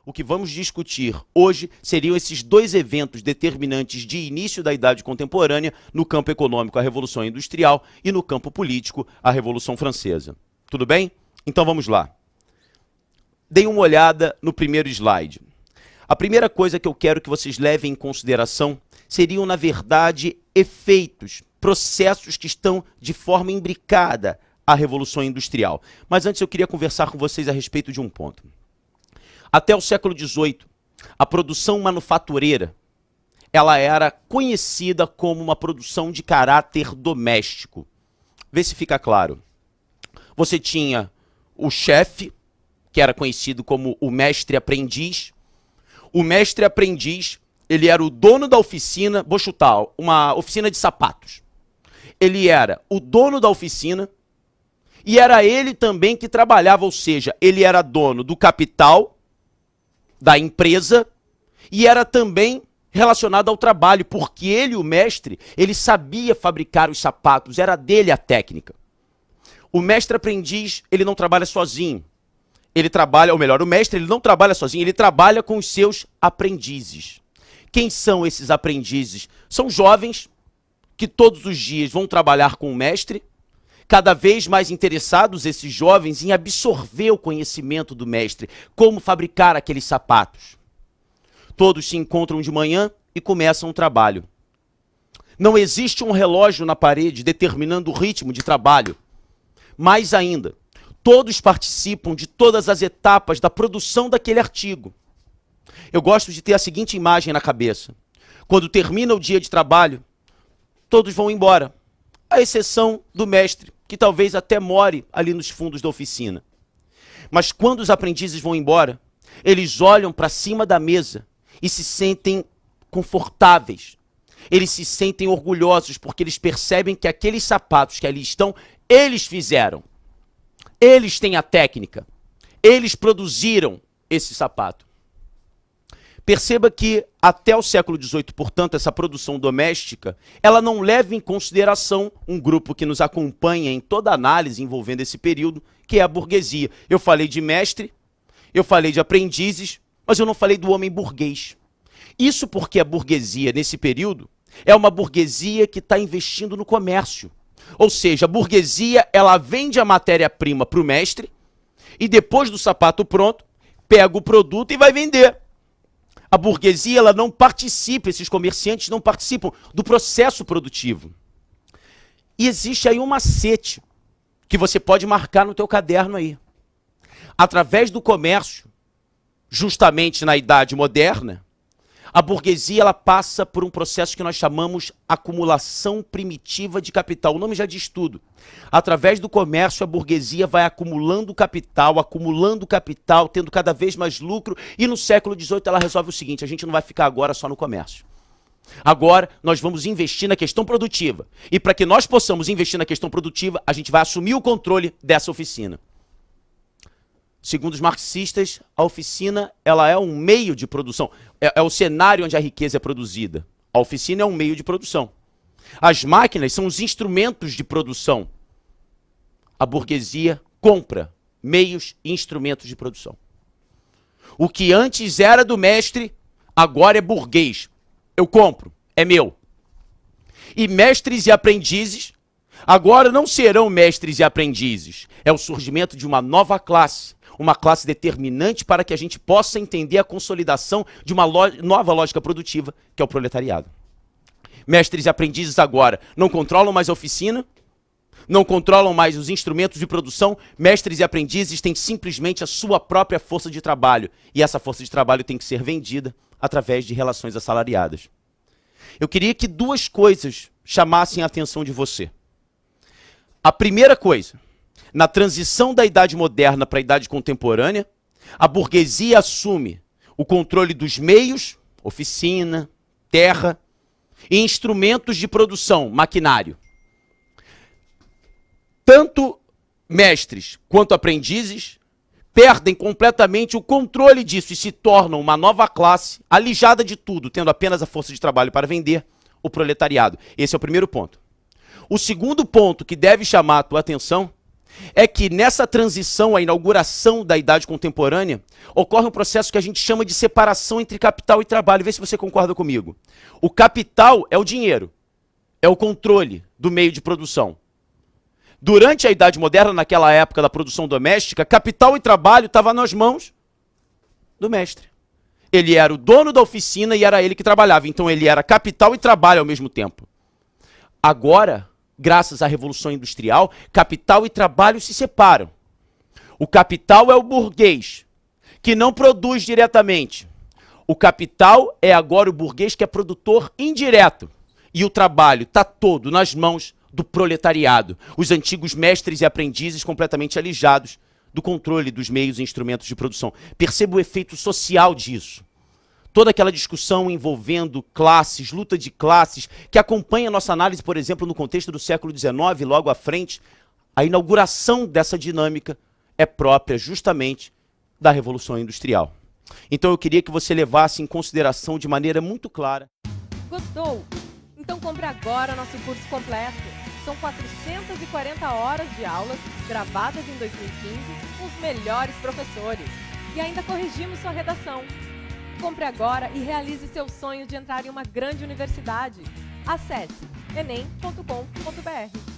O que vamos discutir hoje seriam esses dois eventos determinantes de início da Idade Contemporânea, no campo econômico, a Revolução Industrial, e no campo político, a Revolução Francesa. Tudo bem? Então vamos lá. Deem uma olhada no primeiro slide. A primeira coisa que eu quero que vocês levem em consideração seriam, na verdade, efeitos, processos que estão de forma imbricada à Revolução Industrial. Mas antes eu queria conversar com vocês a respeito de um ponto. Até o século XVIII, a produção manufatureira, ela era conhecida como uma produção de caráter doméstico. Vê se fica claro. Você tinha o chefe, que era conhecido como o mestre-aprendiz. O mestre-aprendiz, ele era o dono da oficina, vou chutar, uma oficina de sapatos. Ele era o dono da oficina e era ele também que trabalhava, ou seja, ele era dono do capital da empresa e era também relacionado ao trabalho, porque ele, o mestre, ele sabia fabricar os sapatos, era dele a técnica. O mestre-aprendiz, ele não trabalha sozinho. Ele trabalha, ou melhor, o mestre, ele não trabalha sozinho, ele trabalha com os seus aprendizes. Quem são esses aprendizes? São jovens que todos os dias vão trabalhar com o mestre, cada vez mais interessados esses jovens em absorver o conhecimento do mestre, como fabricar aqueles sapatos. Todos se encontram de manhã e começam o trabalho. Não existe um relógio na parede determinando o ritmo de trabalho. Mais ainda, todos participam de todas as etapas da produção daquele artigo. Eu gosto de ter a seguinte imagem na cabeça. Quando termina o dia de trabalho, todos vão embora, à exceção do mestre, que talvez até more ali nos fundos da oficina. Mas quando os aprendizes vão embora, eles olham para cima da mesa e se sentem confortáveis. Eles se sentem orgulhosos porque eles percebem que aqueles sapatos que ali estão, eles fizeram. Eles têm a técnica. Eles produziram esse sapato. Perceba que até o século XVIII, portanto, essa produção doméstica, ela não leva em consideração um grupo que nos acompanha em toda a análise envolvendo esse período, que é a burguesia. Eu falei de mestre, eu falei de aprendizes, mas eu não falei do homem burguês. Isso porque a burguesia, nesse período, é uma burguesia que está investindo no comércio. Ou seja, a burguesia, ela vende a matéria-prima para o mestre e depois do sapato pronto, pega o produto e vai vender. A burguesia, ela não participa, esses comerciantes não participam do processo produtivo. E existe aí um macete que você pode marcar no teu caderno aí. Através do comércio, justamente na Idade Moderna, a burguesia ela passa por um processo que nós chamamos acumulação primitiva de capital. O nome já diz tudo. Através do comércio, a burguesia vai acumulando capital, tendo cada vez mais lucro. E no século XVIII ela resolve o seguinte: a gente não vai ficar agora só no comércio. Agora nós vamos investir na questão produtiva. E para que nós possamos investir na questão produtiva, a gente vai assumir o controle dessa oficina. Segundo os marxistas, a oficina ela é um meio de produção. É o cenário onde a riqueza é produzida. A oficina é um meio de produção. As máquinas são os instrumentos de produção. A burguesia compra meios e instrumentos de produção. O que antes era do mestre, agora é burguês. Eu compro, é meu. E mestres e aprendizes, agora não serão mestres e aprendizes. É o surgimento de uma nova classe. Uma classe determinante para que a gente possa entender a consolidação de uma nova lógica produtiva, que é o proletariado. Mestres e aprendizes agora não controlam mais a oficina, não controlam mais os instrumentos de produção, mestres e aprendizes têm simplesmente a sua própria força de trabalho, e essa força de trabalho tem que ser vendida através de relações assalariadas. Eu queria que duas coisas chamassem a atenção de você. A primeira coisa: na transição da Idade Moderna para a Idade Contemporânea, a burguesia assume o controle dos meios, oficina, terra, e instrumentos de produção, maquinário. Tanto mestres quanto aprendizes perdem completamente o controle disso e se tornam uma nova classe, alijada de tudo, tendo apenas a força de trabalho para vender, o proletariado. Esse é o primeiro ponto. O segundo ponto que deve chamar a tua atenção é que nessa transição, a inauguração da idade contemporânea, ocorre um processo que a gente chama de separação entre capital e trabalho. Vê se você concorda comigo. O capital é o dinheiro, é o controle do meio de produção. Durante a Idade Moderna, naquela época da produção doméstica, capital e trabalho estavam nas mãos do mestre. Ele era o dono da oficina e era ele que trabalhava. Então ele era capital e trabalho ao mesmo tempo. Agora, graças à Revolução Industrial, capital e trabalho se separam. O capital é o burguês, que não produz diretamente. O capital é agora o burguês que é produtor indireto. E o trabalho está todo nas mãos do proletariado, os antigos mestres e aprendizes completamente alijados do controle dos meios e instrumentos de produção. Perceba o efeito social disso. Toda aquela discussão envolvendo classes, luta de classes, que acompanha a nossa análise, por exemplo, no contexto do século XIX, logo à frente, a inauguração dessa dinâmica é própria justamente da Revolução Industrial. Então eu queria que você levasse em consideração de maneira muito clara. Gostou? Então compre agora nosso curso completo. São 440 horas de aulas gravadas em 2015 com os melhores professores. E ainda corrigimos sua redação. Compre agora e realize seu sonho de entrar em uma grande universidade. Acesse enem.com.br.